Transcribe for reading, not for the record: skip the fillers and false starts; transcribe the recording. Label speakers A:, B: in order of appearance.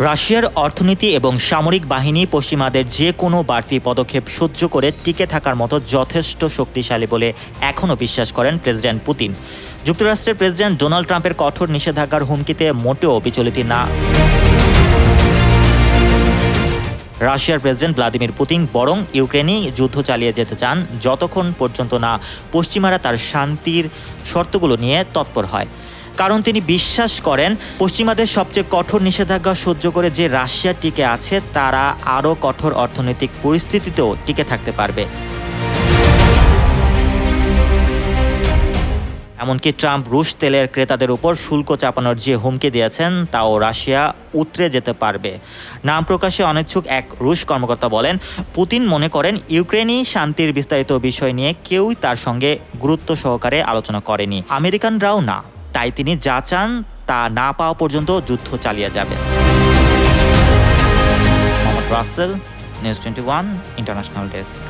A: রাশিয়ার অর্থনীতি এবং সামরিক বাহিনী পশ্চিমাদের যে কোনো বাড়তি পদক্ষেপ সহ্য করে টিকে থাকার মতো যথেষ্ট শক্তিশালী বলে এখনও বিশ্বাস করেন প্রেসিডেন্ট পুতিন। যুক্তরাষ্ট্রের প্রেসিডেন্ট ডোনাল্ড ট্রাম্পের কঠোর নিষেধাজ্ঞার হুমকিতে মোটেও বিচলিত না রাশিয়ার প্রেসিডেন্ট ভ্লাদিমির পুতিন, বরং ইউক্রেনেই যুদ্ধ চালিয়ে যেতে চান যতক্ষণ পর্যন্ত না পশ্চিমারা তার শান্তির শর্তগুলো নিয়ে তৎপর হয়। কারণ তিনি বিশ্বাস করেন পশ্চিমাদের সবচেয়ে কঠোর নিষেধাজ্ঞা সহ্য করে যে রাশিয়া টিকে আছে তারা আরও কঠোর অর্থনৈতিক পরিস্থিতিতেও টিকে থাকতে পারবে। এমনকি ট্রাম্প রুশ তেলের ক্রেতাদের উপর শুল্ক চাপানোর যে হুমকি দিয়েছেন তাও রাশিয়া উতরে যেতে পারবে। নাম প্রকাশে অনিচ্ছুক এক রুশ কর্মকর্তা বলেন, পুতিন মনে করেন ইউক্রেনই শান্তির বিস্তারিত বিষয় নিয়ে কেউই তার সঙ্গে গুরুত্ব সহকারে আলোচনা করেনি, আমেরিকানরাও না। তাই তিনি যা চান তা না পাওয়া পর্যন্ত যুদ্ধ চালিয়ে যাবেন। Mohammad Rasel, news 21 international desk.